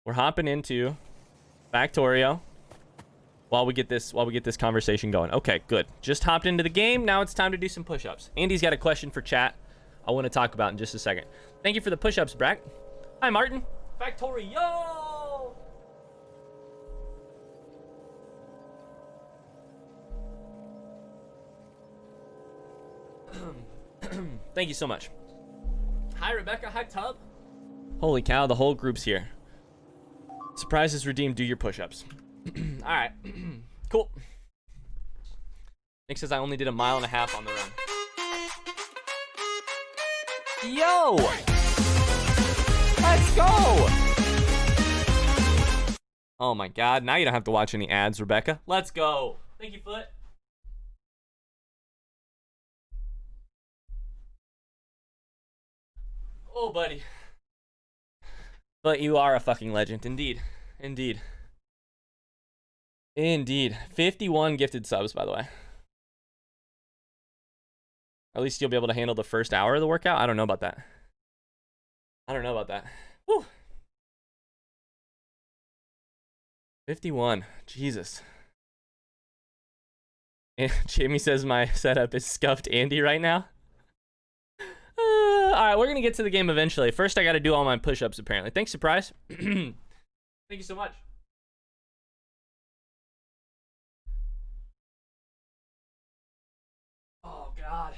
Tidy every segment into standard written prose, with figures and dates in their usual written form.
We're hopping into Factorio while we get this conversation going. Okay, good. Just hopped into the game. Now it's time to do some push-ups. Andy's got a question for chat I want to talk about in just a second. Thank you for the push-ups, Brack. Hi, Martin. Factorio! Thank you so much. Hi, Rebecca. Hi, Tub. Holy cow, the whole group's here. Surprise is redeemed. Do your push-ups. All right. Cool. Nick says I only did 1.5 miles on the run. Yo! Let's go! Oh my god, now you don't have to watch any ads, Rebecca. Let's go. Thank you, Foot. Oh, buddy. But you are a fucking legend. Indeed. Indeed. Indeed. 51 gifted subs, by the way. At least you'll be able to handle the first hour of the workout. I don't know about that. I don't know about that. Woo. 51. Jesus. And Jamie says my setup is scuffed Andy right now. All right, we're going to get to the game eventually. First, I got to do all my push-ups, apparently. Thanks, Surprise. Thank you so much. Oh, God.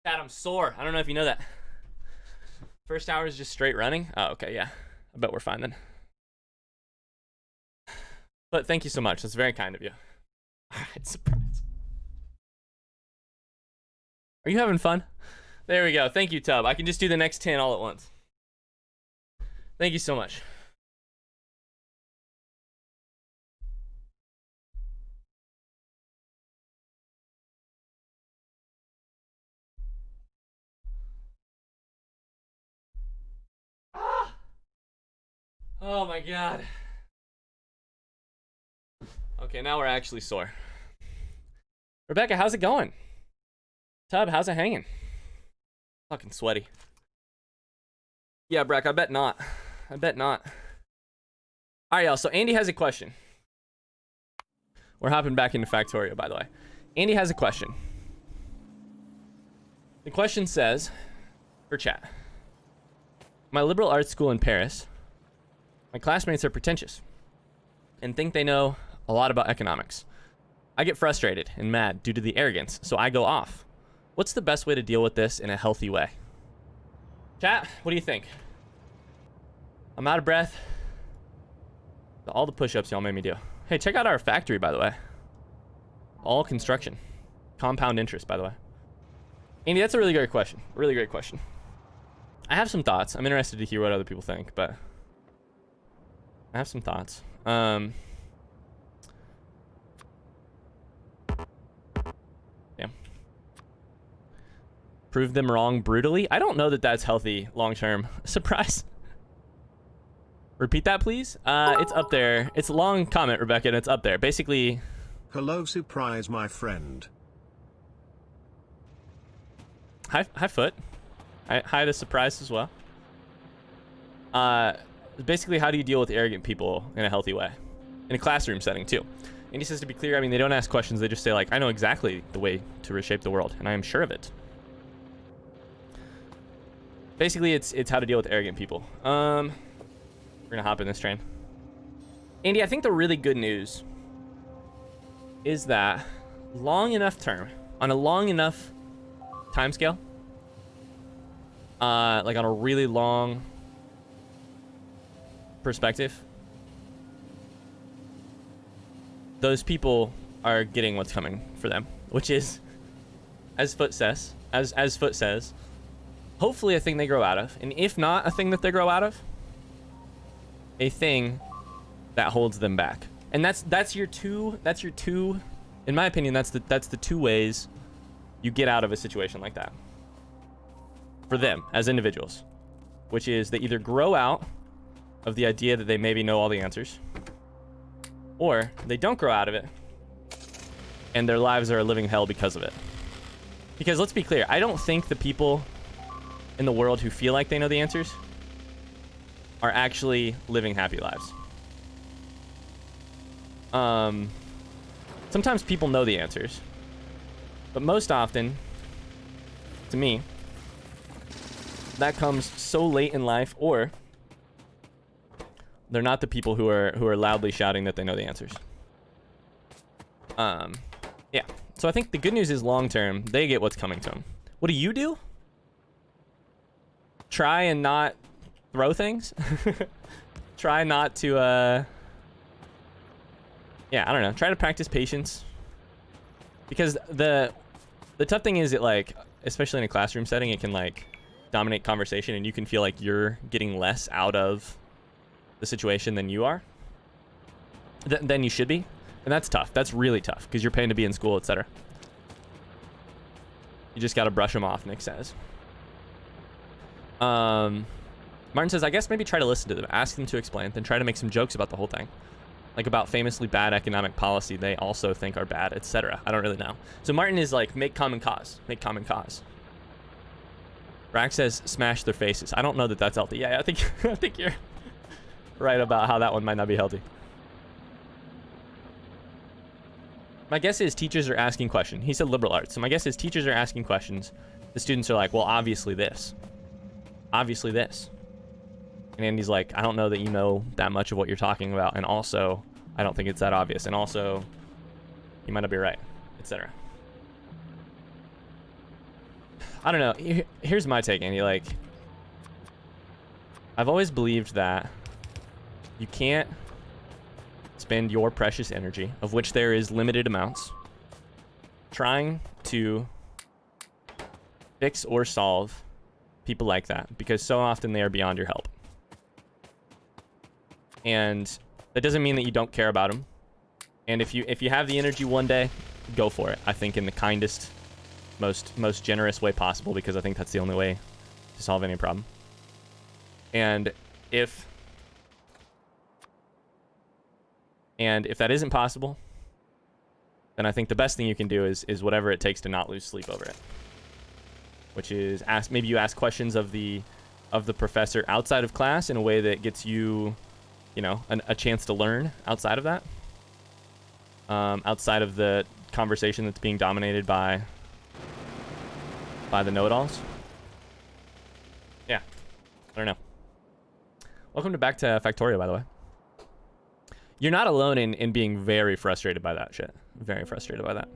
God, I'm sore. I don't know if you know that. First hour is just straight running. Oh, okay, yeah. I bet we're fine then. But thank you so much. That's very kind of you. All right, Surprise. Are you having fun? There we go. Thank you, Tub. I can just do the next 10 all at once. Thank you so much. Ah! Oh my god. Okay, now we're actually sore. Rebecca, how's it going? Tub, how's it hanging? Fucking sweaty. Yeah, Brack, I bet not. I bet not. All right, y'all. So Andy has a question. We're hopping back into Factorio, by the way. Andy has a question. The question says, for chat, my liberal arts school in Paris, my classmates are pretentious and think they know a lot about economics. I get frustrated and mad due to the arrogance, so I go off. What's the best way to deal with this in a healthy way? Chat, what do you think? I'm out of breath. All the push-ups y'all made me do. Hey, check out our factory, by the way. All construction. Compound interest, by the way. Andy, that's a really great question. Really great question. I have some thoughts. I'm interested to hear what other people think, but I have some thoughts. Yeah. Prove them wrong brutally. I don't know that that's healthy long-term. Surprise. Repeat that, please. It's up there. It's a long comment, Rebecca, and it's up there. Basically. Hello, Surprise, my friend. Hi, Foot. Hi to Surprise as well. Basically, how do you deal with arrogant people in a healthy way? In a classroom setting, too. And he says, to be clear, I mean, they don't ask questions. They just say, like, I know exactly the way to reshape the world, and I am sure of it. Basically, it's how to deal with arrogant people. We're gonna hop in this train. Andy, I think the really good news is that long enough term, on a long enough time scale, like on a really long perspective, those people are getting what's coming for them, which is, as Foot says, hopefully a thing they grow out of, and if not a thing that they grow out of, a thing that holds them back. And that's your two, in my opinion, that's the two ways you get out of a situation like that for them as individuals, which is they either grow out of the idea that they maybe know all the answers, or they don't grow out of it and their lives are a living hell because of it. Because let's be clear, I don't think the people in the world who feel like they know the answers are actually living happy lives. Sometimes people know the answers, but most often, to me, that comes so late in life, or they're not the people who are loudly shouting that they know the answers. Yeah. So I think the good news is long term, they get what's coming to them. What do you do? Try and not throw things. Try not to yeah, I don't know. Try to practice patience. Because the tough thing is, it like, especially in a classroom setting, it can like dominate conversation, and you can feel like you're getting less out of the situation than you are. Than you should be. And that's tough. That's really tough because you're paying to be in school, etc. You just got to brush them off, Nick says. Martin says, I guess maybe try to listen to them, ask them to explain, then try to make some jokes about the whole thing. Like about famously bad economic policy they also think are bad, etc. I don't really know. So Martin is like, make common cause. Make common cause. Rack says, smash their faces. I don't know that that's healthy. Yeah, I think I think you're right about how that one might not be healthy. My guess is teachers are asking questions. He said liberal arts. So my guess is teachers are asking questions. The students are like, well, obviously this. Obviously this. And Andy's like, I don't know that you know that much of what you're talking about. And also, I don't think it's that obvious. And also, you might not be right, etc. I don't know. Here's my take, Andy. Like, I've always believed that you can't spend your precious energy, of which there is limited amounts, trying to fix or solve people like that, because so often they are beyond your help. And that doesn't mean that you don't care about them. And if you have the energy one day, go for it. I think in the kindest, most generous way possible, because I think that's the only way to solve any problem. And if that isn't possible, then I think the best thing you can do is whatever it takes to not lose sleep over it. Which is maybe you ask questions of the professor outside of class in a way that gets you, you know, a chance to learn outside of that. Outside of the conversation that's being dominated by the know-it-alls. Yeah. I don't know. Welcome back to Factorio, by the way. You're not alone in being very frustrated by that shit. Very frustrated by that.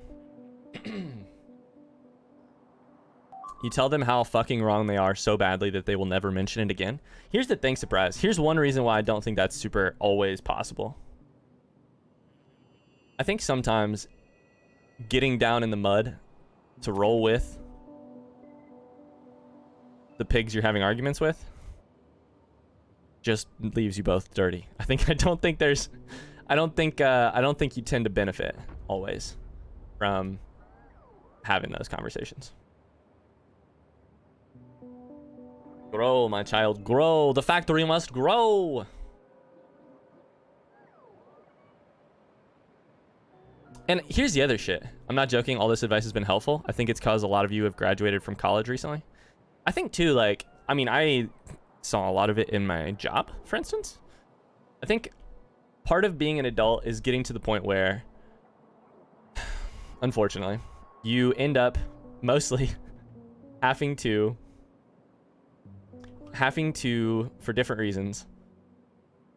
You tell them how fucking wrong they are so badly that they will never mention it again. Here's the thing, surprise. Here's one reason why I don't think that's super always possible. I think sometimes getting down in the mud to roll with the pigs you're having arguments with just leaves you both dirty. I don't think you tend to benefit always from having those conversations. Grow, my child, grow. The factory must grow. And here's the other shit. I'm not joking. All this advice has been helpful. I think it's because a lot of you have graduated from college recently. I think too, like, I mean, I saw a lot of it in my job, for instance. I think part of being an adult is getting to the point where, unfortunately, you end up mostly having to, for different reasons,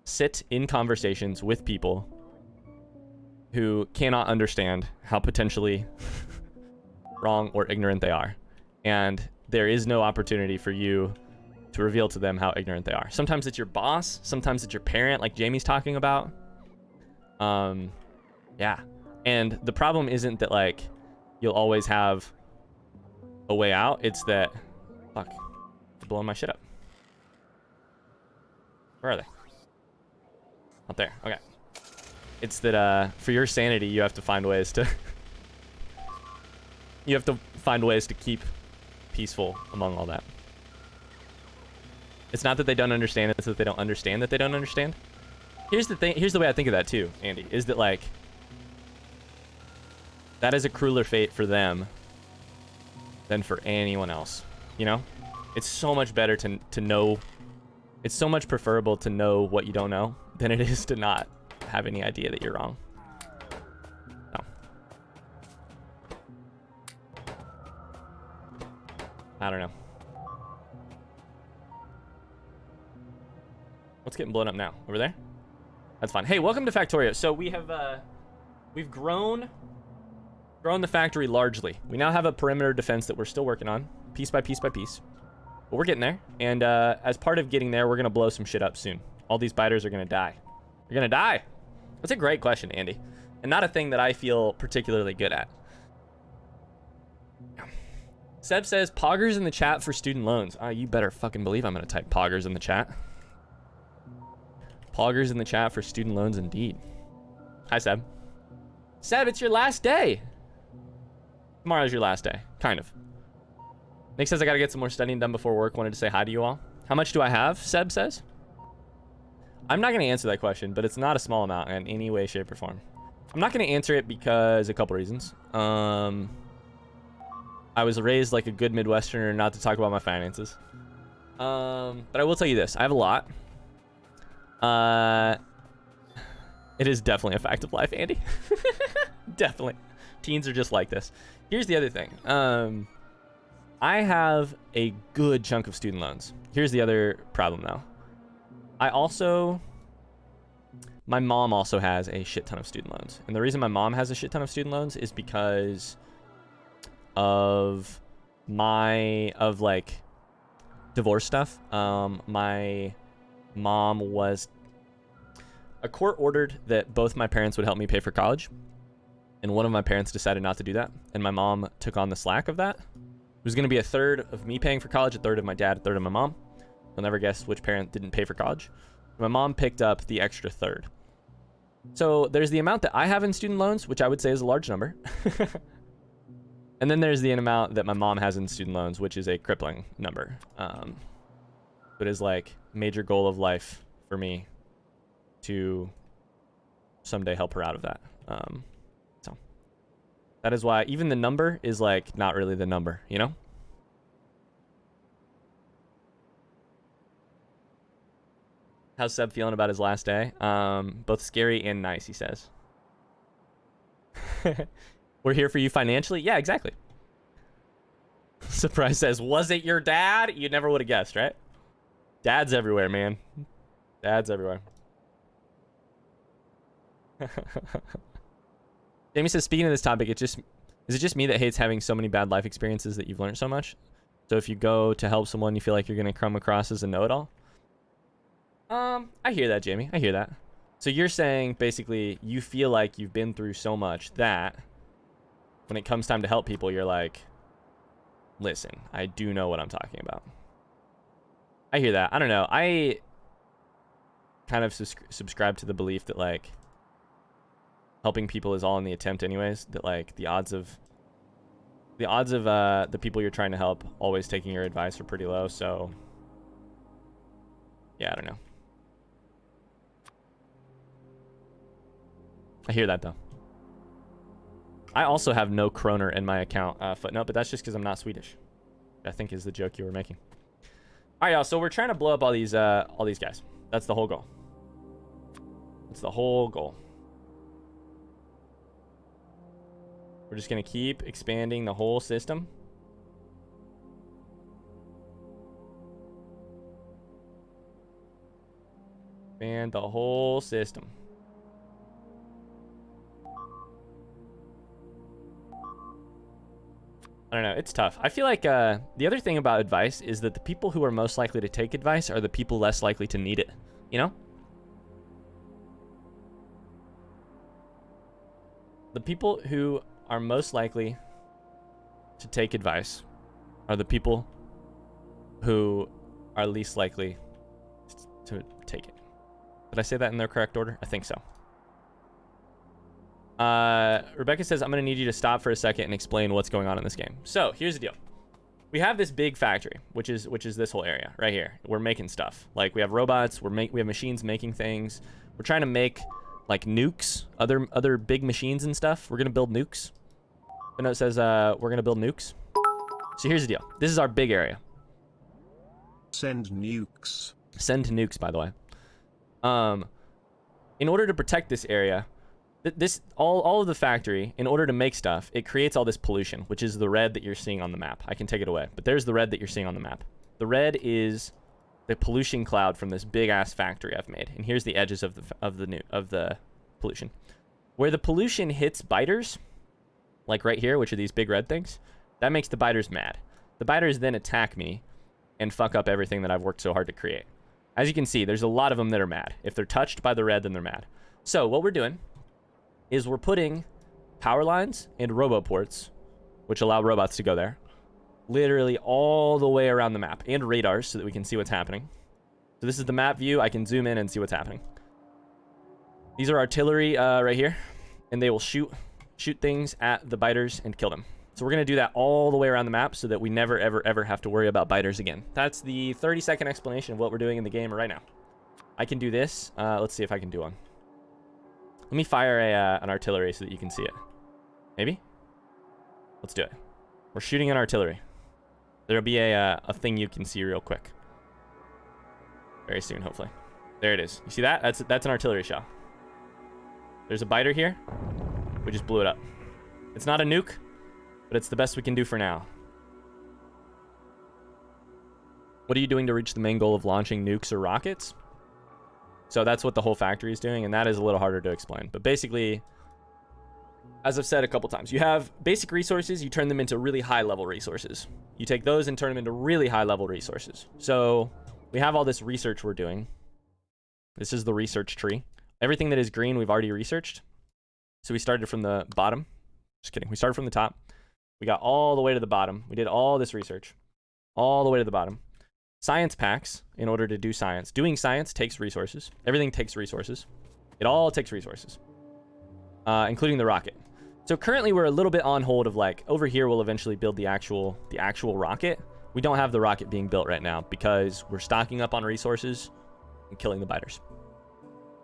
sit in conversations with people who cannot understand how potentially wrong or ignorant they are. And there is no opportunity for you to reveal to them how ignorant they are. Sometimes it's your boss, sometimes it's your parent, like Jamie's talking about. Yeah. And the problem isn't that, like, you'll always have a way out. It's that, fuck, they're blowing my shit up. Where are they? Up there. Okay. It's that for your sanity, you have to find ways to keep peaceful among all that. It's not that they don't understand, it's that they don't understand that they don't understand. Here's the thing, here's the way I think of that too, Andy, is that, like, that is a crueler fate for them than for anyone else, you know? It's so much better to know It's so much preferable to know what you don't know than it is to not have any idea that you're wrong. No. I don't know. What's getting blown up now? Over there? That's fine. Hey, welcome to Factorio. So we have we've grown the factory largely. We now have a perimeter defense that we're still working on, piece by piece by piece. But we're getting there. And as part of getting there, we're gonna blow some shit up soon. All these biters are gonna die. They're gonna die. That's a great question, Andy. And not a thing that I feel particularly good at. Seb says, poggers in the chat for student loans. You better fucking believe I'm gonna type poggers in the chat. Poggers in the chat for student loans indeed. Hi, Seb. Seb, it's your last day. Tomorrow's your last day. Kind of. Nick says I gotta get some more studying done before work. Wanted to say hi to you all. How much do I have? Seb says. I'm not gonna answer that question, but it's not a small amount in any way, shape, or form. I'm not gonna answer it because a couple reasons. I was raised like a good Midwesterner not to talk about my finances. But I will tell you this. I have a lot. It is definitely a fact of life, Andy. Definitely. Teens are just like this. Here's the other thing. I have a good chunk of student loans. Here's the other problem, though. My mom also has a shit ton of student loans. And the reason my mom has a shit ton of student loans is because of like divorce stuff. My mom was... A court ordered that both my parents would help me pay for college. And one of my parents decided not to do that. And my mom took on the slack of that. It was going to be a third of me paying for college, a third of my dad, a third of my mom. You'll never guess which parent didn't pay for college. My mom picked up the extra third. So there's the amount that I have in student loans, which I would say is a large number. And then there's the amount that my mom has in student loans, which is a crippling number. But is like major goal of life for me to someday help her out of that. So that is why even the number is like not really the number, you know? How's Seb feeling about his last day? Both scary and nice, he says. We're here for you financially? Yeah, exactly. Surprise says, was it your dad? You never would have guessed, right? Dad's everywhere, man. Dad's everywhere. Jamie says, speaking of this topic, is it just me that hates having so many bad life experiences that you've learned so much? So if you go to help someone, you feel like you're going to come across as a know-it-all? I hear that, Jamie. I hear that. So you're saying, basically, you feel like you've been through so much that when it comes time to help people, you're like, listen, I do know what I'm talking about. I hear that. I don't know. I kind of subscribe to the belief that, like, helping people is all in the attempt anyways, that like the odds of the people you're trying to help always taking your advice are pretty low. So yeah, I don't know. I hear that though. I also have no kroner in my account, footnote, but that's just because I'm not Swedish. I think is the joke you were making. All right, y'all. So we're trying to blow up all these guys. That's the whole goal. That's the whole goal. We're just going to keep expanding the whole system. Expand the whole system. I don't know. It's tough. I feel like the other thing about advice is that the people who are most likely to take advice are the people less likely to need it. You know? The people who are most likely to take advice are the people who are least likely to take it. Did I say that in the correct order? I think so. Rebecca says, I'm going to need you to stop for a second and explain what's going on in this game. So here's the deal. We have this big factory, which is this whole area right here. We're making stuff. Like we have robots, we have machines making things. We're trying to make like nukes, other big machines and stuff. We're going to build nukes. The note says we're going to build nukes. So here's the deal. This is our big area. Send nukes. Send nukes, by the way. In order to protect this area, all of the factory, in order to make stuff, it creates all this pollution, which is the red that you're seeing on the map. I can take it away, but there's the red that you're seeing on the map. The red is the pollution cloud from this big ass factory I've made, and here's the edges of the pollution. Where the pollution hits biters, like right here, which are these big red things, that makes the biters mad. The biters then attack me and fuck up everything that I've worked so hard to create. As you can see, there's a lot of them that are mad. If they're touched by the red, then they're mad. So what we're doing is we're putting power lines and roboports, which allow robots to go there, literally all the way around the map, and radars so that we can see what's happening. So this is the map view. I can zoom in and see what's happening. These are artillery right here, and they will shoot things at the biters and kill them. So we're going to do that all the way around the map so that we never, ever, ever have to worry about biters again. That's the 30-second explanation of what we're doing in the game right now. I can do this. Let's see if I can do one. Let me fire an artillery so that you can see it. Maybe? Let's do it. We're shooting an artillery. There'll be a thing you can see real quick. Very soon, hopefully. There it is. You see that? That's an artillery shell. There's a biter here. We just blew it up. It's not a nuke, but it's the best we can do for now. What are you doing to reach the main goal of launching nukes or rockets? So that's what the whole factory is doing, and that is a little harder to explain. But basically, as I've said a couple times, you have basic resources, you turn them into really high-level resources. You take those and turn them into really high-level resources. So we have all this research we're doing. This is the research tree. Everything that is green, we've already researched. So we started from the bottom. Just kidding. We started from the top. We got all the way to the bottom. We did all this research. All the way to the bottom. Science packs, in order to do science. Doing science takes resources. Everything takes resources. It all takes resources. Including the rocket. So currently we're a little bit on hold of like, over here we'll eventually build the actual rocket. We don't have the rocket being built right now because we're stocking up on resources and killing the biters.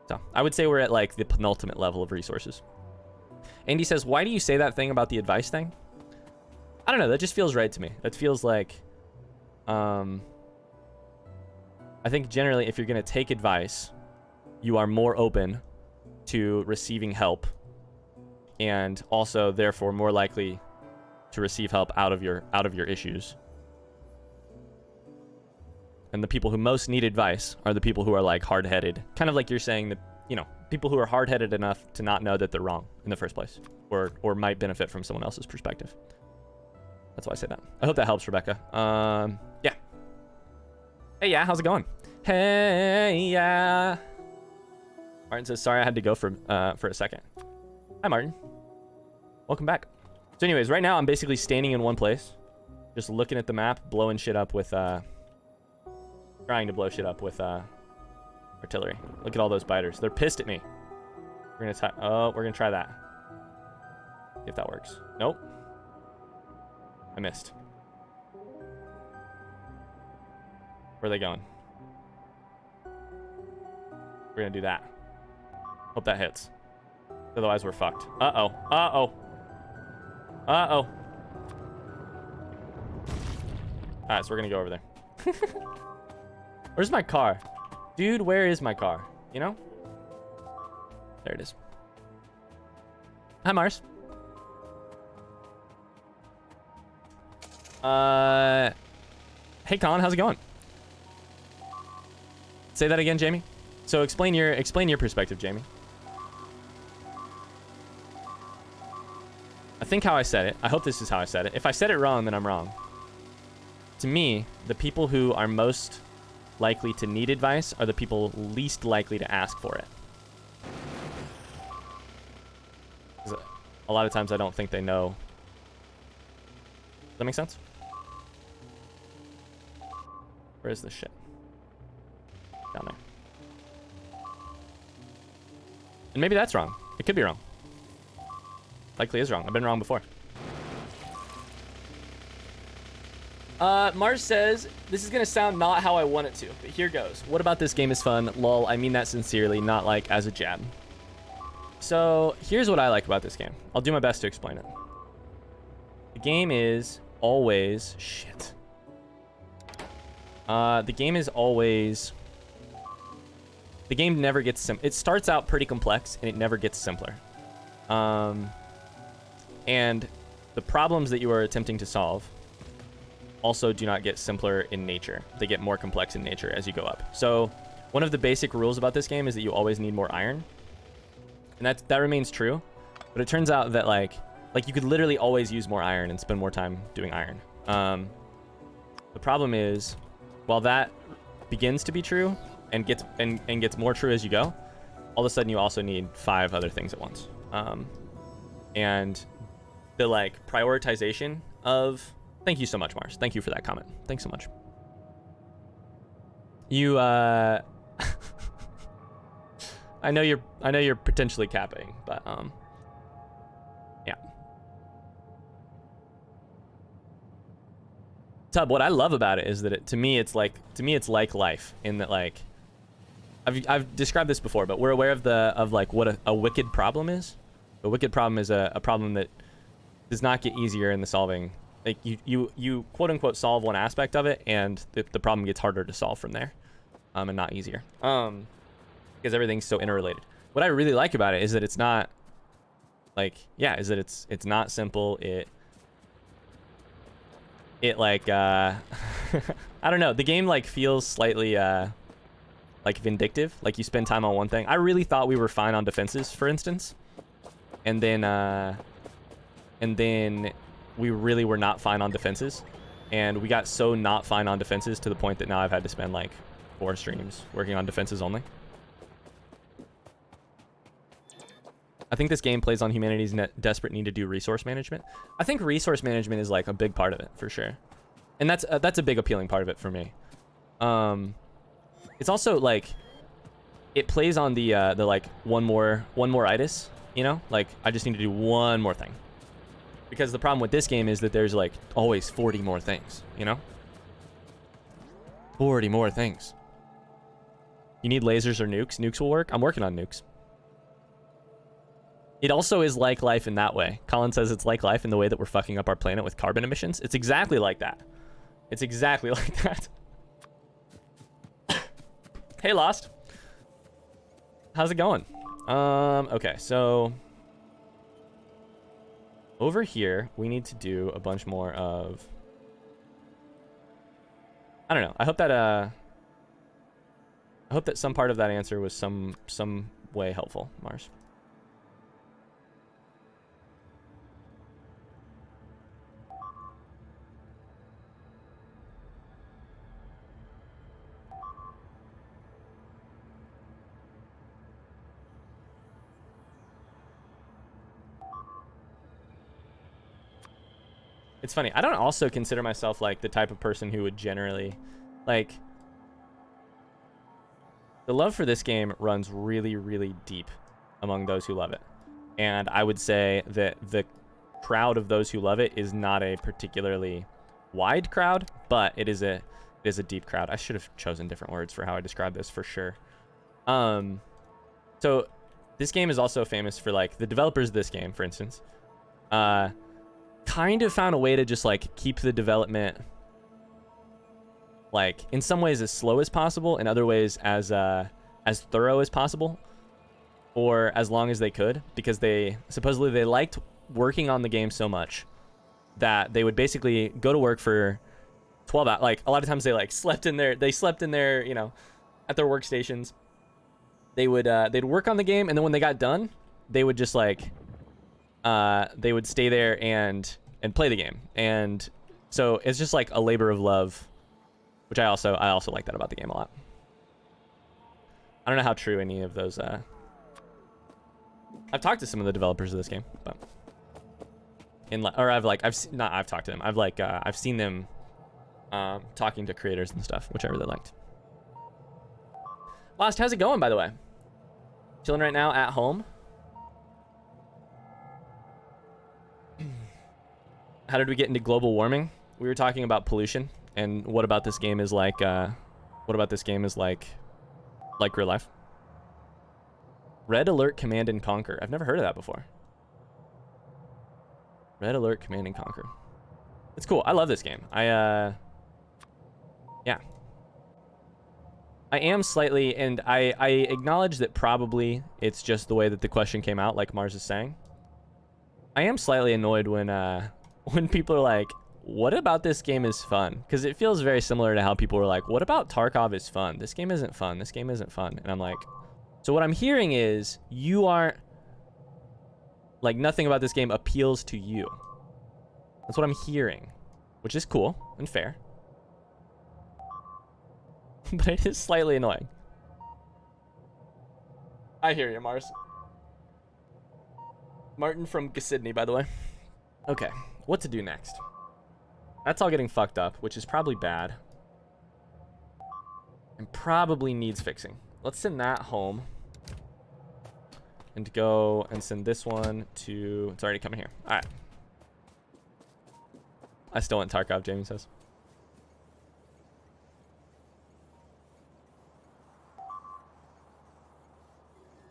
So I would say we're at like the penultimate level of resources. Andy says, why do you say that thing about the advice thing? I don't know. That just feels right to me. That feels like, I think generally if you're going to take advice, you are more open to receiving help and also therefore more likely to receive help out of your issues. And the people who most need advice are the people who are like hard-headed, kind of like you're saying that, you know, people who are hard-headed enough to not know that they're wrong in the first place, or might benefit from someone else's perspective. That's why I say that. I hope that helps, Rebecca. Yeah. Hey, yeah, how's it going? Hey, yeah. Martin says, sorry, I had to go for a second. Hi, Martin. Welcome back. So anyways, right now I'm basically standing in one place, just looking at the map, blowing shit up with, trying to blow shit up with, artillery. Look at all those biters. They're pissed at me. We're gonna try that. See if that works. Nope. I missed. Where are they going? We're gonna do that. Hope that hits. Otherwise, we're fucked. Uh-oh. Uh-oh. Uh-oh. Alright, so we're gonna go over there. Where's my car? Dude, where is my car? You know? There it is. Hi, Mars. Hey, Colin, how's it going? Say that again, Jamie. So explain your perspective, Jamie. I think how I said it. I hope this is how I said it. If I said it wrong, then I'm wrong. To me, the people who are most likely to need advice are the people least likely to ask for it. 'Cause a lot of times I don't think they know. Does that make sense? Where is this shit? Down there. And maybe that's wrong. It could be wrong. Likely is wrong. I've been wrong before. Mars says, this is going to sound not how I want it to, but here goes. What about this game is fun? Lol, I mean that sincerely, not like as a jab. So here's what I like about this game. I'll do my best to explain it. The game is always... Shit. The game is always the game never gets it starts out pretty complex and it never gets simpler. And the problems that you are attempting to solve also do not get simpler in nature. They get more complex in nature as you go up. So one of the basic rules about this game is that you always need more iron. And that remains true. But it turns out that like you could literally always use more iron and spend more time doing iron. The problem is, while that begins to be true and gets more true as you go, all of a sudden you also need 5 other things at once. And the like prioritization of, thank you so much, Mars. Thank you for that comment. Thanks so much. You I know you're potentially capping, but yeah. Tub, what I love about it is that to me it's like life, in that like I've described this before, but we're aware of like what a wicked problem is. A wicked problem is a problem that does not get easier in the solving. Like you quote unquote solve one aspect of it, and the problem gets harder to solve from there, and not easier. Because everything's so interrelated. What I really like about it is that it's not like, yeah, is that it's not simple. It like I don't know, the game like feels slightly like vindictive. Like you spend time on one thing. I really thought we were fine on defenses, for instance, and then we really were not fine on defenses, and we got so not fine on defenses to the point that now I've had to spend like 4 streams working on defenses only. I think this game plays on humanity's desperate need to do resource management. I think resource management is like a big part of it, for sure. And that's a big appealing part of it for me. It's also like, it plays on the like one more itis, you know? Like, I just need to do one more thing. Because the problem with this game is that there's like always 40 more things, you know? 40 more things. You need lasers or nukes? Nukes will work? I'm working on nukes. It also is like life in that way. Colin says it's like life in the way that we're fucking up our planet with carbon emissions. It's exactly like that. It's exactly like that. Hey, Lost. How's it going? Okay, so over here, we need to do a bunch more of, I don't know. I hope that some part of that answer was some way helpful, Mars. It's funny. I don't also consider myself like the type of person who would generally, like, the love for this game runs really, really deep among those who love it. And I would say that the crowd of those who love it is not a particularly wide crowd, but it is a deep crowd. I should have chosen different words for how I describe this, for sure. So this game is also famous for, like, the developers of this game, for instance, kind of found a way to just like keep the development, like, in some ways as slow as possible, in other ways as thorough as possible, or as long as they could, because they supposedly liked working on the game so much that they would basically go to work for 12 hours. Like, a lot of times they slept in their, you know, at their workstations. They'd work on the game, and then when they got done, they would just like they would stay there and play the game. And so it's just like a labor of love, which I also like that about the game a lot. I don't know how true any of those I've talked to some of the developers of this game, but I've talked to them. I've seen them talking to creators and stuff, which I really liked. Lost, how's it going, by the way? Chilling right now at home. How did we get into global warming? We were talking about pollution and what about this game is like real life. Red Alert Command and Conquer. I've never heard of that before. Red Alert Command and Conquer. It's cool. I love this game. Yeah. I am slightly, and I acknowledge that probably it's just the way that the question came out, like Mars is saying. I am slightly annoyed when people are like, what about this game is fun? Because it feels very similar to how people were like, what about Tarkov is fun? This game isn't fun. This game isn't fun. And I'm like, so what I'm hearing is you aren't, like, nothing about this game appeals to you. That's what I'm hearing, which is cool and fair. But it is slightly annoying. I hear you, Mars. Martin from Sydney, by the way. Okay, what to do next? That's all getting fucked up, which is probably bad. And probably needs fixing. Let's send that home. And go and send this one to... It's already coming here. Alright. I still want Tarkov, Jamie says.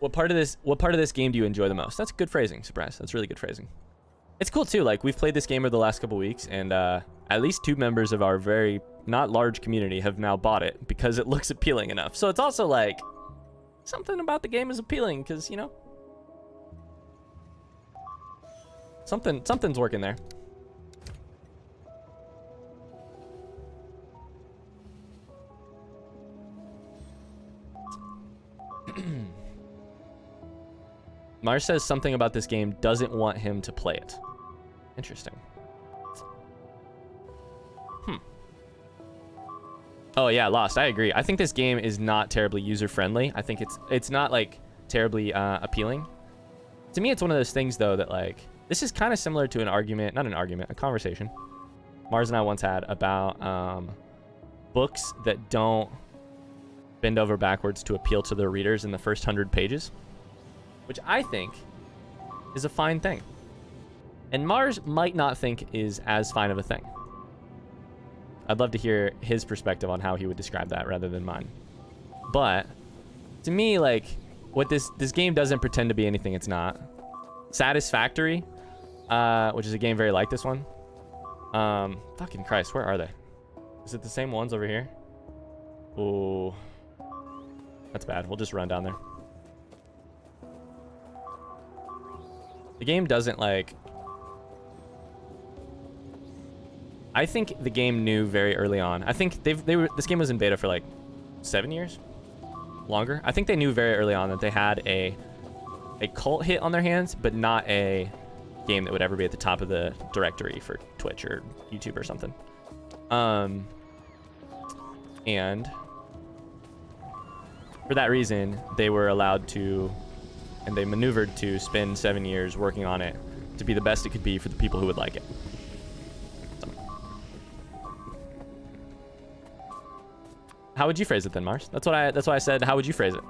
What part of this game do you enjoy the most? That's good phrasing, Surprise. That's really good phrasing. It's cool too, like we've played this game over the last couple weeks, and at least 2 members of our very not large community have now bought it because it looks appealing enough. So it's also like something about the game is appealing because, you know, something's working there. Mars says something about this game doesn't want him to play it. Interesting. Oh yeah, Lost. I agree. I think this game is not terribly user-friendly. I think it's not like terribly appealing. To me, it's one of those things though that like this is kind of similar to an argument, not an argument, a conversation Mars and I once had about books that don't bend over backwards to appeal to their readers in the first 100 pages. Which I think is a fine thing. And Mars might not think is as fine of a thing. I'd love to hear his perspective on how he would describe that rather than mine. But to me, like, what this game doesn't pretend to be anything it's not. Satisfactory, which is a game very like this one. Fucking Christ, where are they? Is it the same ones over here? Oh, that's bad. We'll just run down there. The game doesn't like... I think the game knew very early on. I think this game was in beta for like 7 years? Longer? I think they knew very early on that they had a cult hit on their hands, but not a game that would ever be at the top of the directory for Twitch or YouTube or something. And for that reason, they were allowed to... And they maneuvered to spend 7 years working on it to be the best it could be for the people who would like it. So. How would you phrase it then, Mars? That's why I said, how would you phrase it?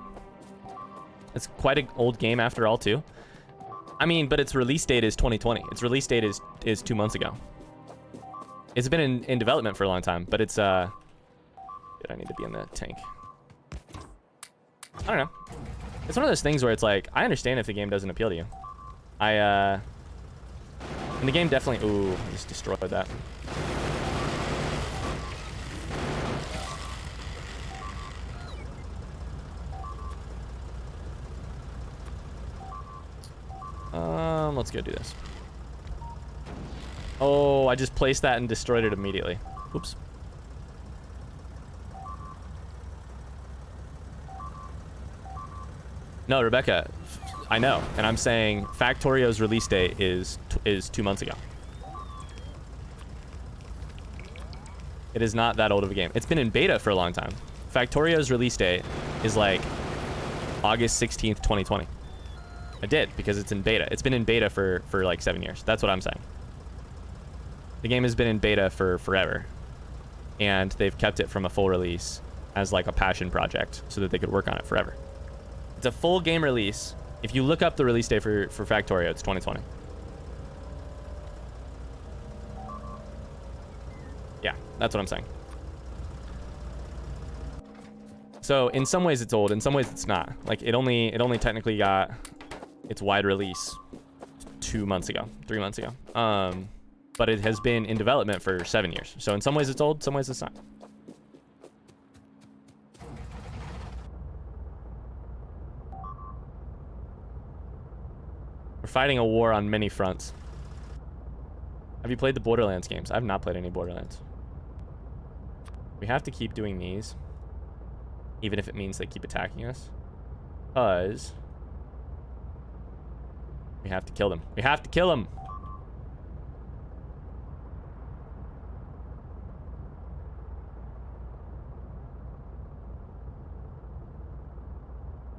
It's quite an old game after all, too. I mean, but its release date is 2020. Its release date is 2 months ago. It's been in development for a long time, but it's Dude, I need to be in the tank. I don't know. It's one of those things where it's like, I understand if the game doesn't appeal to you. And the game definitely... Ooh, I just destroyed that. Let's go do this. Oh, I just placed that and destroyed it immediately. Oops. No, Rebecca, I know, and I'm saying Factorio's release date is 2 months ago. It is not that old of a game. It's been in beta for a long time. Factorio's release date is like August 16th, 2020. I did, because it's in beta. It's been in beta for like 7 years. That's what I'm saying. The game has been in beta for forever, and they've kept it from a full release as like a passion project so that they could work on it forever. It's a full game release. If you look up the release date for Factorio, it's 2020. Yeah, that's what I'm saying. So in some ways it's old, in some ways it's not. Like it only technically got its wide release 2 months ago, 3 months ago. But it has been in development for 7 years. So in some ways it's old, some ways it's not. We're fighting a war on many fronts. Have you played the Borderlands games? I've not played any Borderlands. We have to keep doing these, even if it means they keep attacking us, because we have to kill them. We have to kill them.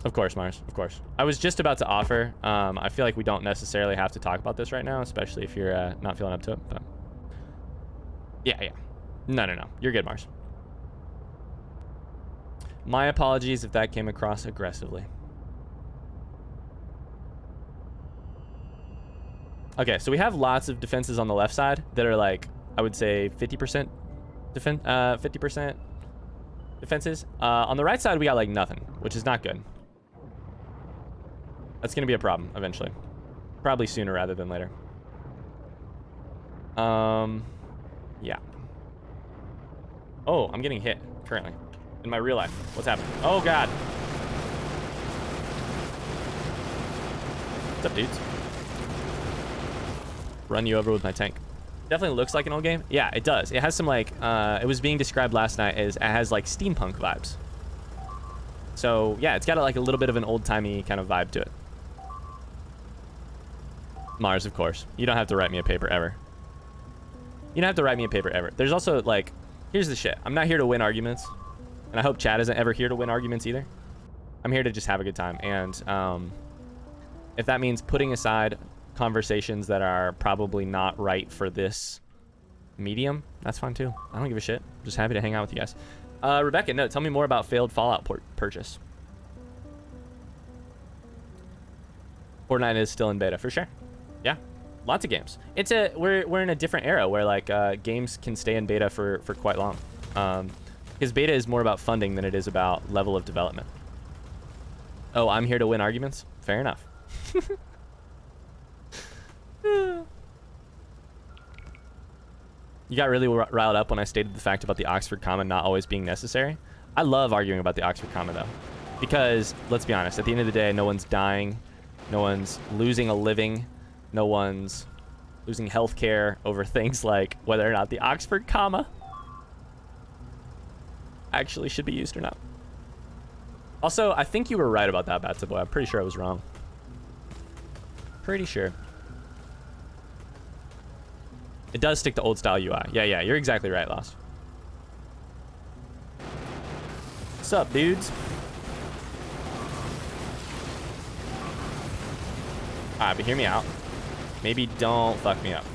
Of course, Mars. Of course. I was just about to offer. I feel like we don't necessarily have to talk about this right now, especially if you're not feeling up to it. But yeah. No. You're good, Mars. My apologies if that came across aggressively. Okay, so we have lots of defenses on the left side that are like, I would say 50% 50% defenses. On the right side, we got like nothing, which is not good. That's going to be a problem eventually. Probably sooner rather than later. Yeah. Oh, I'm getting hit currently in my real life. What's happening? Oh, God. What's up, dudes? Run you over with my tank. Definitely looks like an old game. Yeah, it does. It has some like, it was being described last night as it has like steampunk vibes. So yeah, it's got like a little bit of an old-timey kind of vibe to it. Mars, of course. You don't have to write me a paper ever. You don't have to write me a paper ever. There's also like, here's the shit. I'm not here to win arguments. And I hope Chad isn't ever here to win arguments either. I'm here to just have a good time. And if that means putting aside conversations that are probably not right for this medium, that's fine too. I don't give a shit. I'm just happy to hang out with you guys. Rebecca, no, tell me more about failed Fallout purchase. Fortnite is still in beta for sure. Yeah, lots of games. It's we're in a different era where like games can stay in beta for quite long, because beta is more about funding than it is about level of development. Oh, I'm here to win arguments. Fair enough. You got really riled up when I stated the fact about the Oxford comma not always being necessary. I love arguing about the Oxford comma though, because let's be honest, at the end of the day, no one's dying, no one's losing a living, no one's losing healthcare over things like whether or not the Oxford comma actually should be used or not. Also, I think you were right about that, Batsa Boy. I'm pretty sure I was wrong. Pretty sure. It does stick to old style UI. Yeah, you're exactly right, Lost. What's up, dudes? Alright, but hear me out. Maybe don't fuck me up.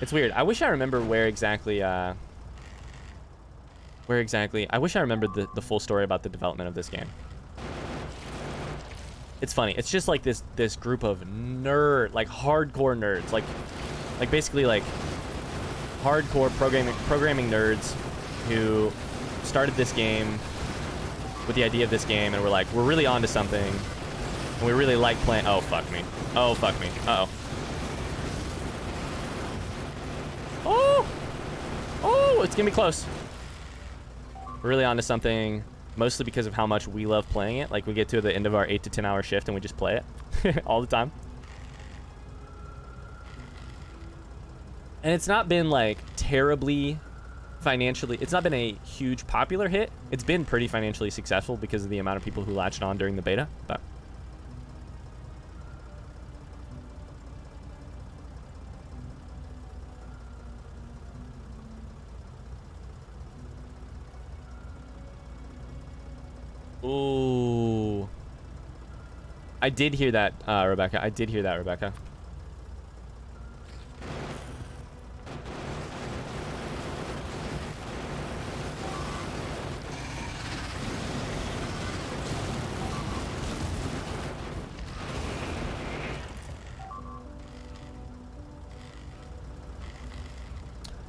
It's weird. I wish I remember where exactly, I wish I remembered the full story about the development of this game. It's funny. It's just like this group of hardcore nerds, like basically like hardcore programming nerds who started this game with the idea of this game, and we're like, we're really onto something, and we really like playing. Oh fuck me. Oh fuck me. Uh oh. Oh, it's gonna be close. We're really onto something. Mostly because of how much we love playing it. Like, we get to the end of our 8 to 10 hour shift and we just play it all the time. And it's not been like terribly financially, it's not been a huge popular hit. It's been pretty financially successful because of the amount of people who latched on during the beta. But ooh. I did hear that, Rebecca. I did hear that, Rebecca.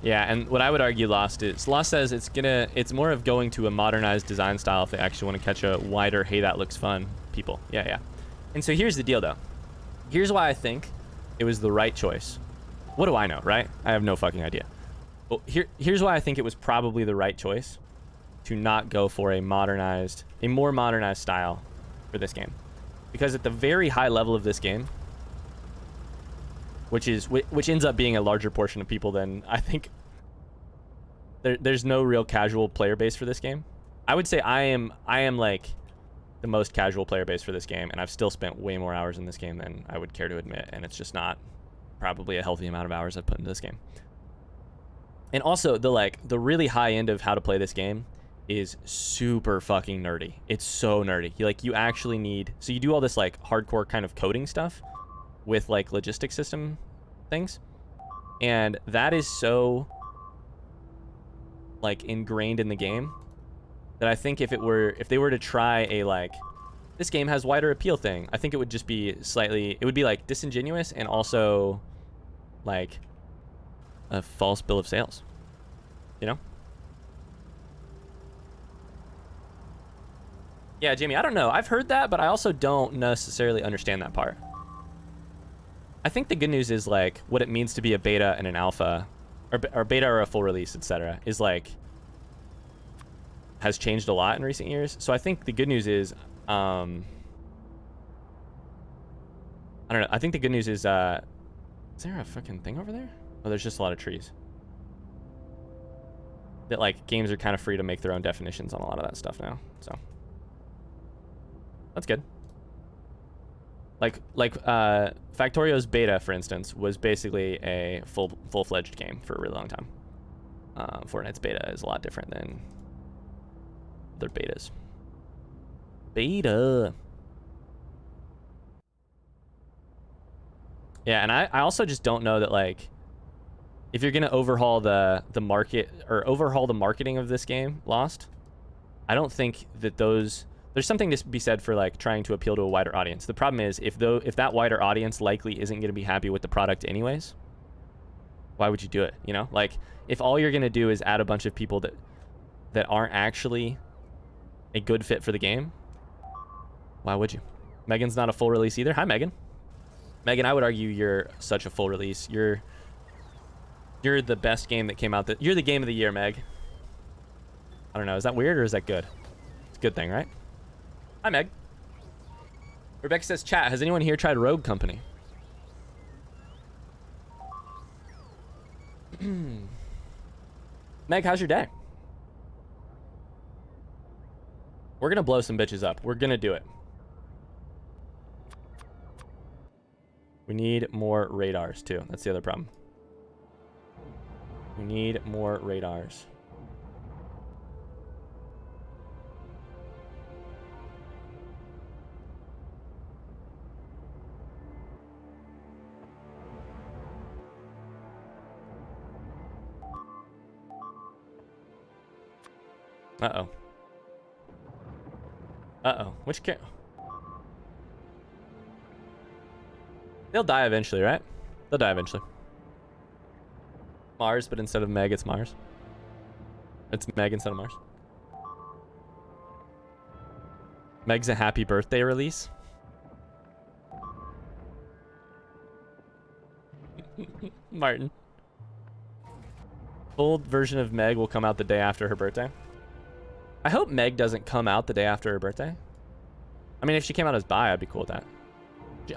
Yeah, and what I would argue Lost says it's more of going to a modernized design style if they actually want to catch a wider, hey, that looks fun people. Yeah. And so here's the deal though. Here's why I think it was the right choice. What do I know, right? I have no fucking idea. Well, here's why I think it was probably the right choice. to not go for a more modernized style for this game. Because at the very high level of this game, which ends up being a larger portion of people than I think, there's no real casual player base for this game. I would say I am like the most casual player base for this game, and I've still spent way more hours in this game than I would care to admit, and it's just not probably a healthy amount of hours I've put into this game. And also the really high end of how to play this game is super fucking nerdy. It's so nerdy. You actually need, so you do all this like hardcore kind of coding stuff with like logistic system things, and that is so like ingrained in the game that I think if they were to try a like, this game has wider appeal thing, I think it would just be it would be like disingenuous and also like a false bill of sales, you know? Yeah, Jamie, I don't know. I've heard that, but I also don't necessarily understand that part. I think the good news is like what it means to be a beta and an alpha, or beta or a full release, etc., is like has changed a lot in recent years. So I think the good news is, I don't know. I think the good news is there a fucking thing over there? Oh, there's just a lot of trees. That like games are kind of free to make their own definitions on a lot of that stuff now. So that's good. Like Factorio's beta, for instance, was basically a full-fledged game for a really long time. Fortnite's beta is a lot different than other betas. Beta. Yeah, and I also just don't know that like if you're gonna overhaul the market or overhaul the marketing of this game, Lost, I don't think that there's something to be said for like trying to appeal to a wider audience. The problem is if that wider audience likely isn't going to be happy with the product anyways, why would you do it? You know, like if all you're going to do is add a bunch of people that aren't actually a good fit for the game, why would you? Megan's not a full release either. Hi, Megan. Megan, I would argue you're such a full release. You're the best game that came out. You're the game of the year, Meg. I don't know. Is that weird or is that good? It's a good thing, right? Hi, Meg. Rebecca says, chat, has anyone here tried Rogue Company? Meg, how's your day? We're going to blow some bitches up. We're going to do it. We need more radars, too. That's the other problem. We need more radars. Uh-oh. Uh-oh. Which can... They'll die eventually, right? They'll die eventually. Mars, but instead of Meg, it's Mars. It's Meg instead of Mars. Meg's a happy birthday release. Martin. Full version of Meg will come out the day after her birthday. I hope Meg doesn't come out the day after her birthday. I mean, if she came out as bi, I'd be cool with that.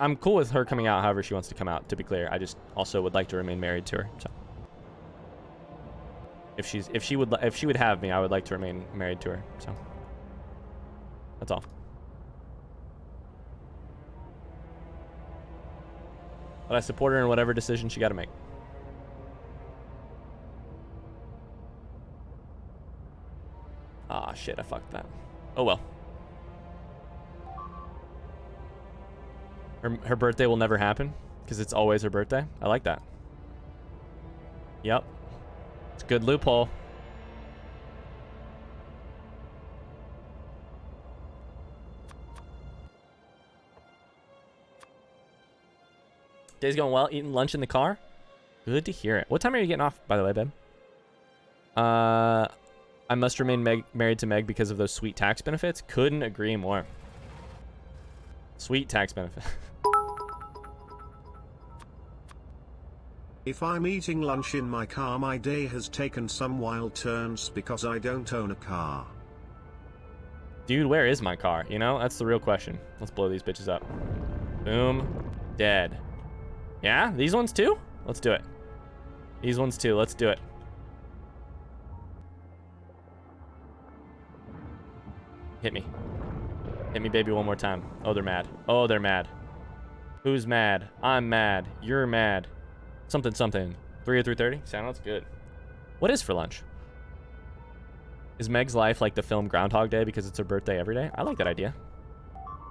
I'm cool with her coming out however she wants to come out, to be clear. I just also would like to remain married to her. So if she would have me, I would like to remain married to her. So that's all. But I support her in whatever decision she got to make. Ah, shit, I fucked that. Oh well. Her birthday will never happen because it's always her birthday. I like that. Yep. It's a good loophole. Day's going well. Eating lunch in the car. Good to hear it. What time are you getting off, by the way, babe? I must remain married to Meg because of those sweet tax benefits. Couldn't agree more. Sweet tax benefit. If I'm eating lunch in my car, my day has taken some wild turns because I don't own a car. Dude, where is my car? You know, that's the real question. Let's blow these bitches up. Boom. Dead. Yeah? These ones too? Let's do it. These ones too. Let's do it. Hit me. Hit me, baby, one more time. Oh, they're mad. Oh, they're mad. Who's mad? I'm mad. You're mad. Something, something. 3 or 3:30? Sounds good. What is for lunch? Is Meg's life like the film Groundhog Day because it's her birthday every day? I like that idea.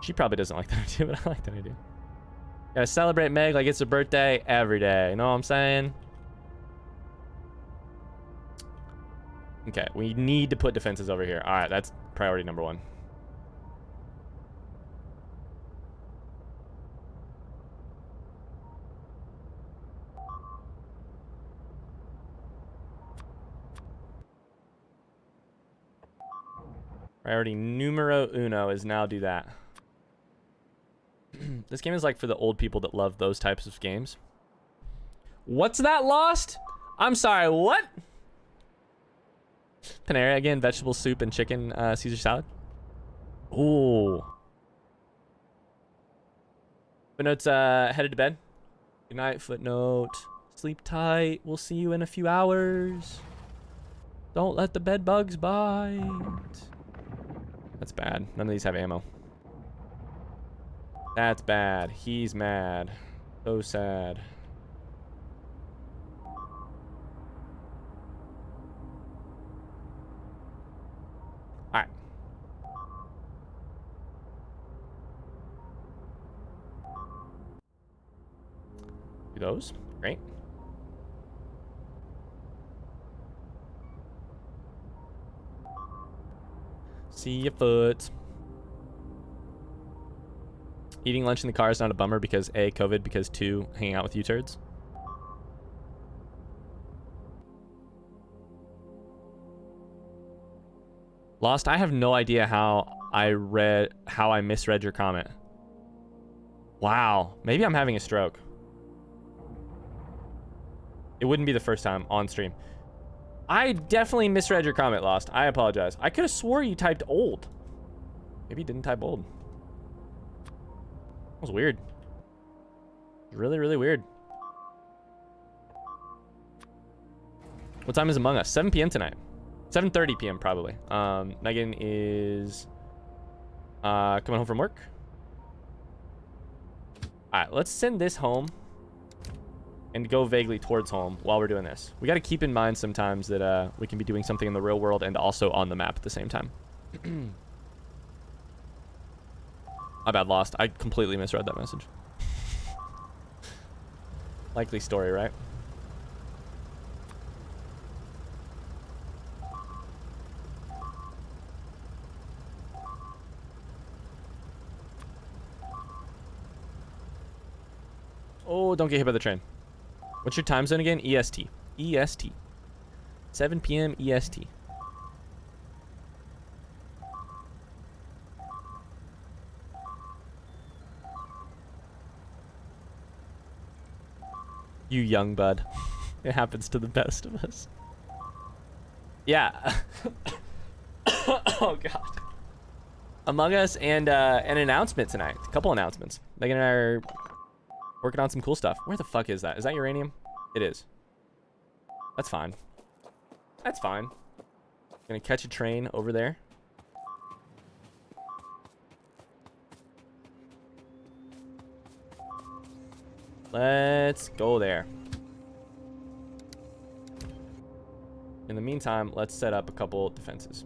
She probably doesn't like that idea, but I like that idea. Gotta celebrate Meg like it's her birthday every day. You know what I'm saying? Okay, we need to put defenses over here. All right, that's priority number 1. Priority numero uno is now do that. This game is like for the old people that love those types of games. What's that, Lost? I'm sorry, what? Panera again, vegetable soup and chicken Caesar salad. Ooh. Footnote's headed to bed. Good night, Footnote. Sleep tight. We'll see you in a few hours. Don't let the bed bugs bite. That's bad. None of these have ammo. That's bad. He's mad. So sad. Alright. Do those. Great. See ya, Foot. Eating lunch in the car is not a bummer because A, COVID, because 2, hanging out with you turds. Lost, I have no idea how I misread your comment. Wow, maybe I'm having a stroke. It wouldn't be the first time on stream. I definitely misread your comment, Lost. I apologize. I could have swore you typed old. Maybe you didn't type old. That was weird. Really, really weird. What time is Among Us? 7 p.m. tonight. 7:30 p.m. probably. Megan is coming home from work. All right, let's send this home and go vaguely towards home while we're doing this. We got to keep in mind sometimes that we can be doing something in the real world and also on the map at the same time. My bad, Lost. I completely misread that message. Likely story, right? Oh, don't get hit by the train. What's your time zone again? EST. EST. 7 p.m. EST. You young bud. It happens to the best of us. Yeah. Oh, God. Among Us and an announcement tonight. A couple announcements. Megan and I are working on some cool stuff. Where the fuck is that? Is that uranium? It is. That's fine. That's fine. Gonna catch a train over there. Let's go there. In the meantime, let's set up a couple defenses.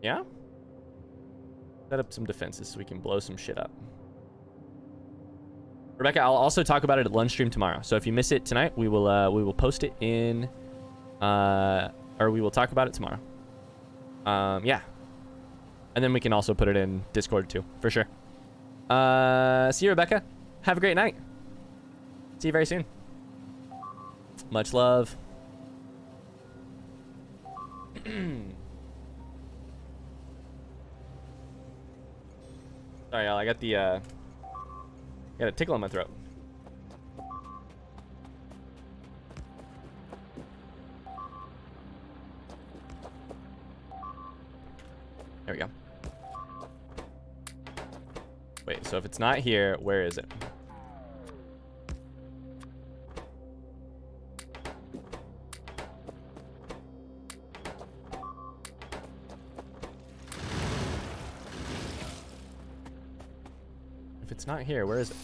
Yeah? Set up some defenses so we can blow some shit up. Rebecca, I'll also talk about it at lunch stream tomorrow. So if you miss it tonight, we will post it in, or we will talk about it tomorrow. Yeah. And then we can also put it in Discord too, for sure. See you, Rebecca. Have a great night. See you very soon. Much love. Sorry, y'all. I got the got a tickle in my throat. There we go. Wait, so if it's not here, where is it? If it's not here, where is it?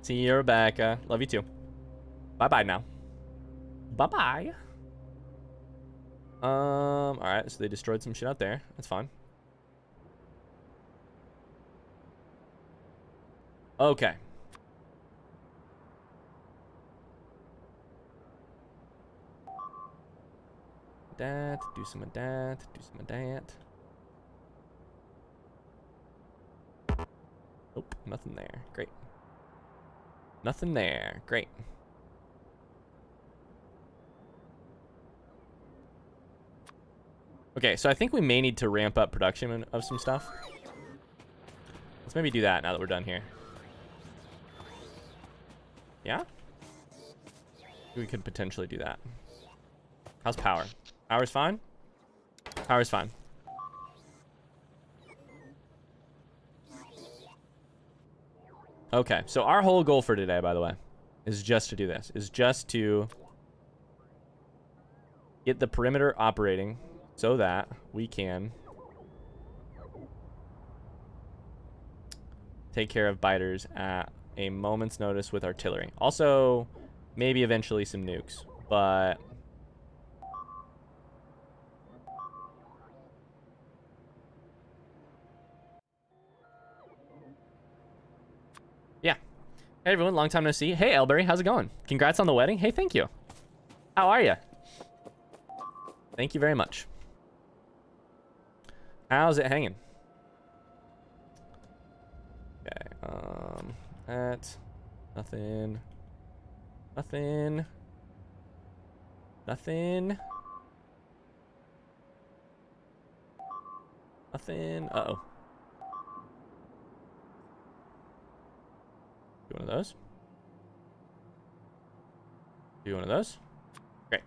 See you, Rebecca. Love you too. Bye-bye now. Bye-bye. Alright, so they destroyed some shit out there. That's fine. Okay. That, do some of that, do some of that. Nope, nothing there. Great. Nothing there. Great. Okay, so I think we may need to ramp up production of some stuff. Let's maybe do that now that we're done here. Yeah? We could potentially do that. How's power? Power's fine? Power's fine. Okay, so our whole goal for today, by the way, is just to do this. Is just to get the perimeter operating so that we can take care of biters at a moment's notice with artillery. Also, maybe eventually some nukes, but yeah. Hey everyone, long time no see. Hey Elberry, how's it going? Congrats on the wedding. Hey, thank you. How are you? Thank you very much. How's it hanging? Okay, that's nothing. Nothing. Nothing. Nothing. Uh-oh. Do one of those. Do one of those. Great.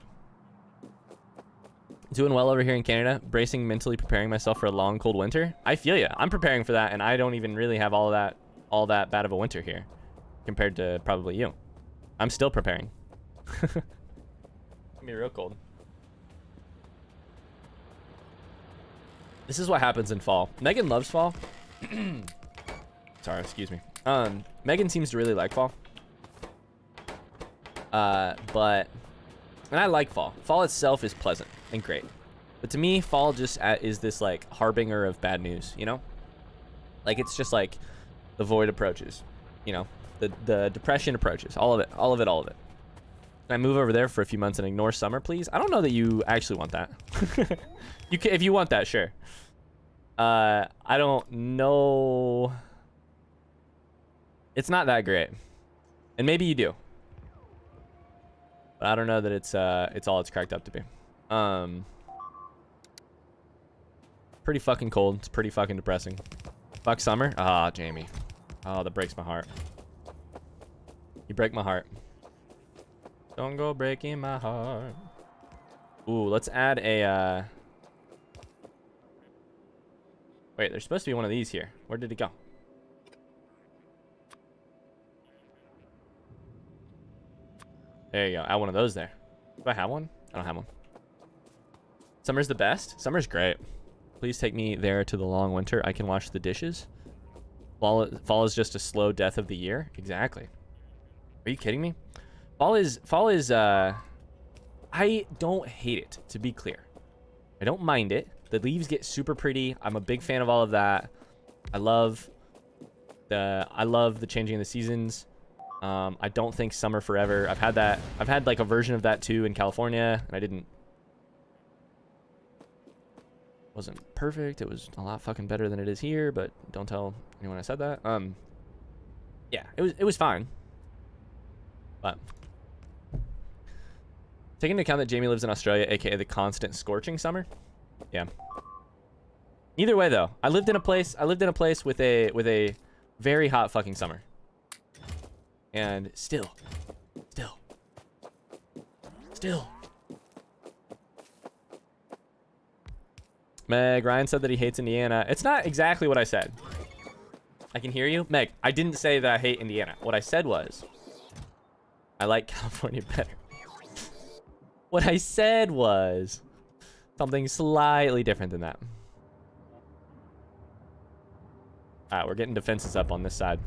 Doing well over here in Canada. Bracing, mentally preparing myself for a long, cold winter. I feel ya. I'm preparing for that, and I don't even really have all that bad of a winter here, compared to probably you. I'm still preparing. It's gonna be real cold. This is what happens in fall. Megan loves fall. Sorry, excuse me. Megan seems to really like fall. And I like fall. Fall itself is pleasant and great. But to me, fall just is this like harbinger of bad news, you know? Like it's just like the void approaches, you know? The depression approaches, all of it. Can I move over there for a few months and ignore summer, please? I don't know that you actually want that. You can, if you want that, sure. I don't know. It's not that great. And maybe you do. But I don't know that it's all it's cracked up to be. Pretty fucking cold. It's pretty fucking depressing. Fuck summer. Ah, Jamie. Oh, that breaks my heart. You break my heart. Don't go breaking my heart. Ooh, let's add a wait, there's supposed to be one of these here. Where did it go? There you go. Add one of those there. Do I have one? I don't have one. Summer's the best. Summer's great. Please take me there to the long winter. I can wash the dishes. Fall is just a slow death of the year. Exactly. Are you kidding me? Fall is I don't hate it, to be clear. I don't mind it. The leaves get super pretty. I'm a big fan of all of that. I love the changing of the seasons. I don't think summer forever. I've had like a version of that too in California, and wasn't perfect. It was a lot fucking better than it is here, but don't tell anyone I said that. Yeah, it was fine. But taking into account that Jamie lives in Australia, aka the constant scorching summer. Yeah. Either way though, I lived in a place with a very hot fucking summer. And still Meg, Ryan said that he hates Indiana. It's not exactly what I said. I can hear you. Meg, I didn't say that I hate Indiana. What I said was, I like California better. What I said was something slightly different than that. All right, we're getting defenses up on this side.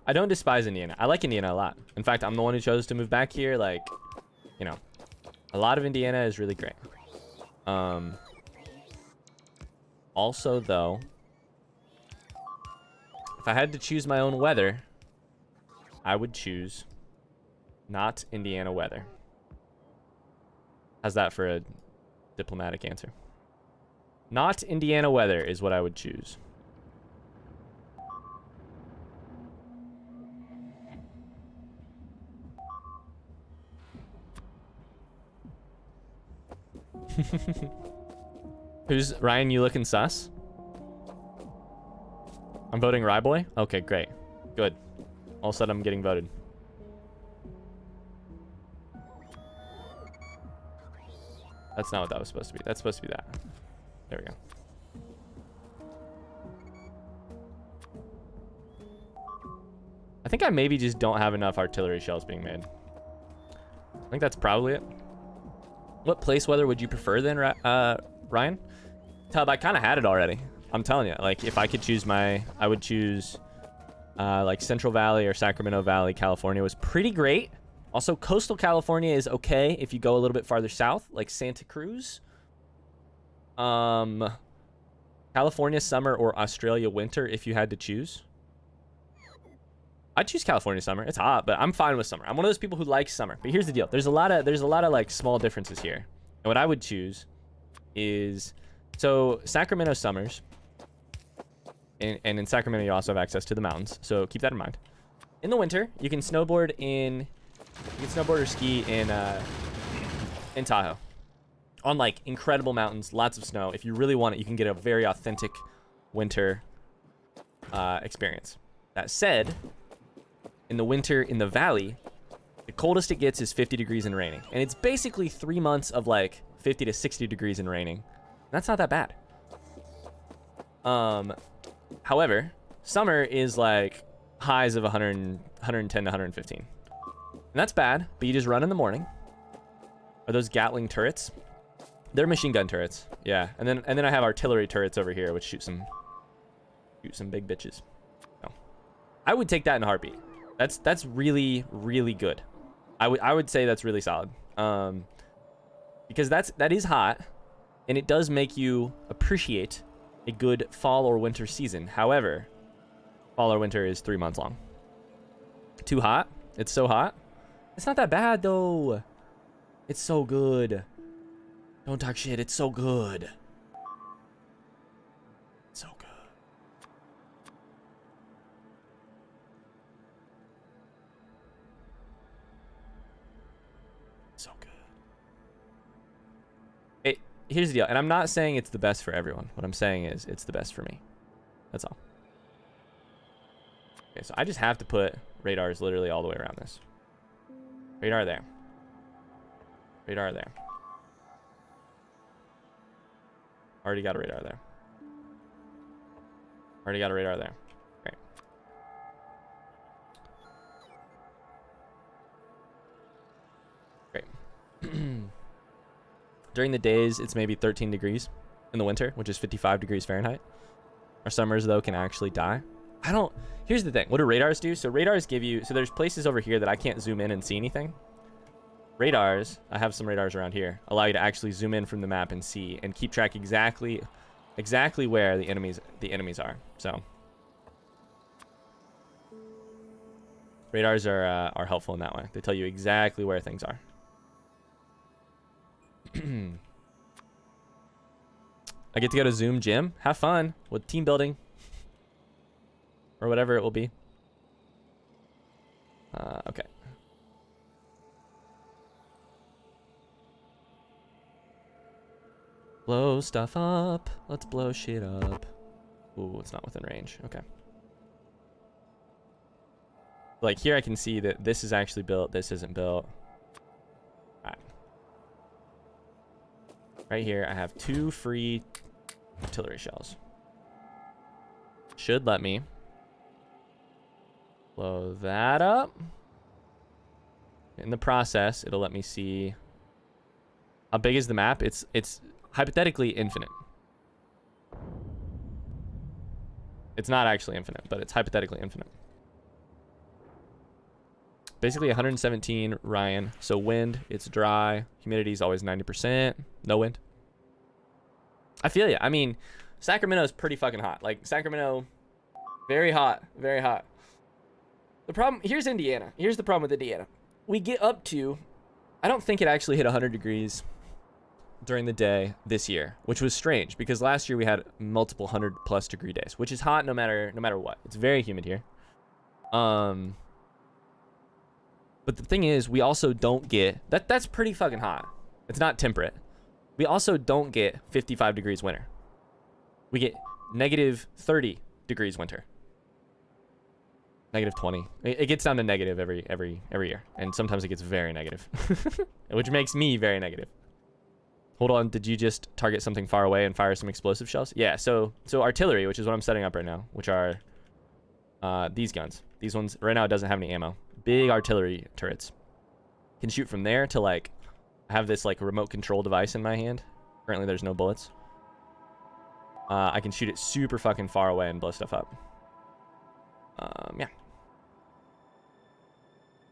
I don't despise Indiana. I like Indiana a lot. In fact, I'm the one who chose to move back here. Like, you know, a lot of Indiana is really great. Also, though, if I had to choose my own weather, I would choose not Indiana weather. How's that for a diplomatic answer? Not Indiana weather is what I would choose. Who's Ryan? You looking sus? I'm voting Ryboy. Okay, great, good. All said, I'm getting voted. That's not what that was supposed to be. That's supposed to be that. There we go. I think I maybe just don't have enough artillery shells being made. I think that's probably it. What place weather would you prefer then, Ryan? Tub, I kind of had it already. I'm telling you, like, if I could choose I would choose like Central Valley or Sacramento Valley. California was pretty great. Also, coastal California is okay if you go a little bit farther south, like Santa Cruz. California summer or Australia winter if you had to choose. I'd choose California summer. It's hot, but I'm fine with summer. I'm one of those people who likes summer. But here's the deal. There's a lot of like small differences here. And what I would choose is, so Sacramento summers, and in Sacramento you also have access to the mountains. So keep that in mind. In the winter, you can snowboard or ski in Tahoe. On like incredible mountains, lots of snow. If you really want it, you can get a very authentic winter experience. That said, in the winter in the valley, the coldest it gets is 50 degrees and raining. And it's basically 3 months of like 50 to 60 degrees and raining. That's not that bad. However, summer is like highs of 100, 110 to 115. And that's bad, but you just run in the morning. Are those Gatling turrets? They're machine gun turrets. Yeah, and then I have artillery turrets over here which shoot some big bitches. No. I would take that in a heartbeat. That's really, really good. I would say that's really solid. Because that is hot, and it does make you appreciate a good fall or winter season. However, fall or winter is 3 months long. Too hot? It's so hot? It's not that bad though. It's so good. Don't talk shit. It's so good. So good. So good. Here's the deal, and I'm not saying it's the best for everyone. What I'm saying is it's the best for me. That's all. Okay, so I just have to put radars literally all the way around this. Radar there. Radar there. Already got a radar there. Already got a radar there. Great. Great. During the days, it's maybe 13 degrees in the winter, which is 55 degrees Fahrenheit. Our summers, though, can actually die. Here's the thing. What do radars do? So radars give you, so there's places over here that I can't zoom in and see anything. Radars, I have some radars around here, allow you to actually zoom in from the map and see and keep track exactly where the enemies are. So radars are helpful in that way. They tell you exactly where things are. I get to go to Zoom Gym. Have fun with team building. Or whatever it will be. Okay. Blow stuff up. Let's blow shit up. Ooh, it's not within range. Okay. Like here I can see that this is actually built, this isn't built. All right. Right here I have 2 free artillery shells. Should let me blow that up. In the process, it'll let me see how big is the map. It's hypothetically infinite. It's not actually infinite, but it's hypothetically infinite. Basically 117 Ryan. So wind, it's dry. Humidity is always 90%. No wind. I feel you. I mean, Sacramento is pretty fucking hot. Like Sacramento, very hot, very hot. The problem, here's Indiana. Here's the problem with Indiana. We get up to, I don't think it actually hit 100 degrees during the day this year, which was strange because last year we had multiple 100+ degree days, which is hot no matter what. It's very humid here. But the thing is, we also don't get that's pretty fucking hot. It's not temperate. We also don't get 55 degrees winter. We get -30 degrees winter. -20. It gets down to negative every year, and sometimes it gets very negative, which makes me very negative. Hold on, did you just target something far away and fire some explosive shells? Yeah, so artillery, which is what I'm setting up right now, which are these guns. These ones, right now it doesn't have any ammo. Big artillery turrets. Can shoot from there to like, I have this like remote control device in my hand. Currently there's no bullets. I can shoot it super fucking far away and blow stuff up. Yeah.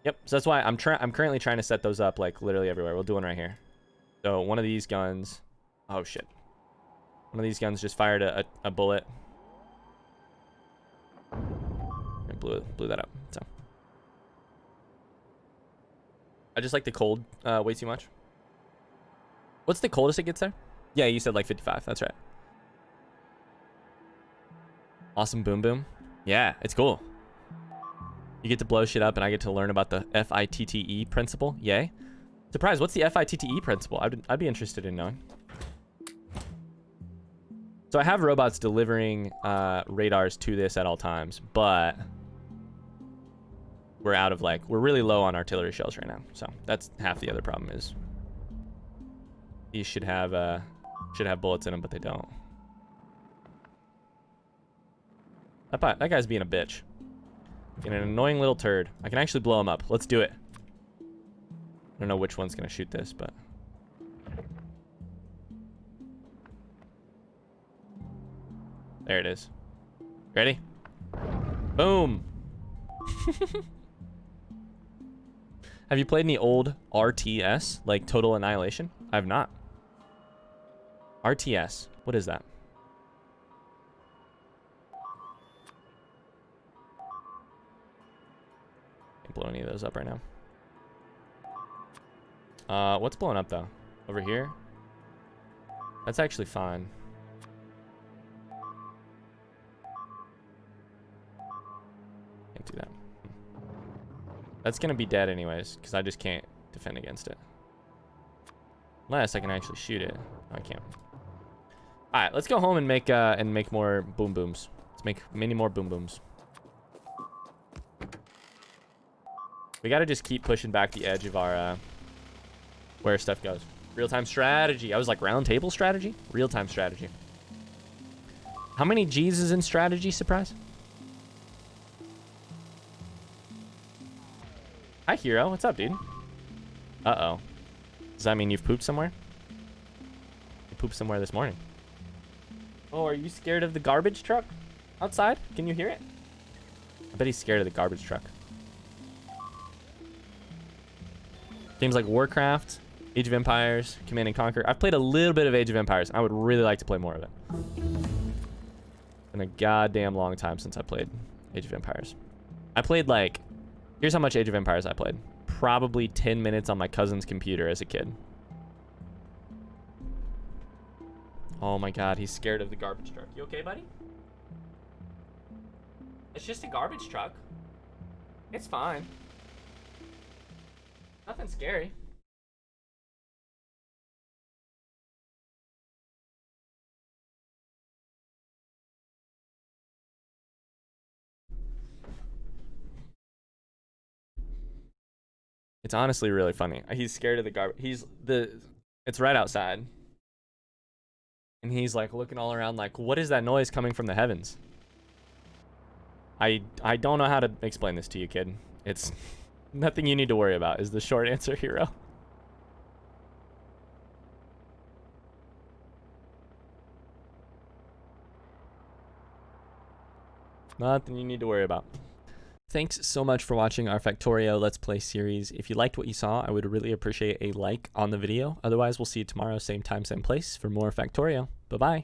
Yep, so that's why I'm currently trying to set those up like literally everywhere. We'll do one right here. So one of these guns, oh shit. One of these guns just fired a bullet. It blew that up, so. I just like the cold way too much. What's the coldest it gets there? Yeah, you said like 55, that's right. Awesome boom boom. Yeah, it's cool. You get to blow shit up and I get to learn about the FITTE principle. Yay. Surprise, what's the FITTE principle? I'd be interested in knowing. So I have robots delivering radars to this at all times, but we're out of like, we're really low on artillery shells right now. So that's half the other problem is these should have bullets in them, but they don't. That guy's being a bitch. Being an annoying little turd. I can actually blow him up. Let's do it. I don't know which one's gonna shoot this, but there it is. Ready? Boom. Have you played any old RTS, like Total Annihilation? I have not. RTS, what is that? Can't blow any of those up right now. What's blowing up though? Over here? That's actually fine. Can't do that. That's gonna be dead anyways, because I just can't defend against it. Unless I can actually shoot it. No, I can't. Alright, let's go home and make more boom booms. Let's make many more boom booms. We gotta just keep pushing back the edge of our where stuff goes. Real-time strategy. I was like, round table strategy? Real-time strategy. How many G's is in strategy, surprise? Hi, Hero. What's up, dude? Uh-oh. Does that mean you've pooped somewhere? You pooped somewhere this morning. Oh, are you scared of the garbage truck outside? Can you hear it? I bet he's scared of the garbage truck. Games like Warcraft, Age of Empires, Command and Conquer. I've played a little bit of Age of Empires. I would really like to play more of it. Been a goddamn long time since I played Age of Empires. I played like, here's how much Age of Empires I played. Probably 10 minutes on my cousin's computer as a kid. Oh my god, he's scared of the garbage truck. You okay, buddy? It's just a garbage truck. It's fine. Nothing scary. It's honestly really funny. He's scared of the garbage. It's right outside. And he's like looking all around like, what is that noise coming from the heavens? I don't know how to explain this to you, kid. It's nothing you need to worry about is the short answer, hero. Nothing you need to worry about. Thanks so much for watching our Factorio Let's Play series. If you liked what you saw, I would really appreciate a like on the video. Otherwise, we'll see you tomorrow, same time, same place for more Factorio. Bye-bye.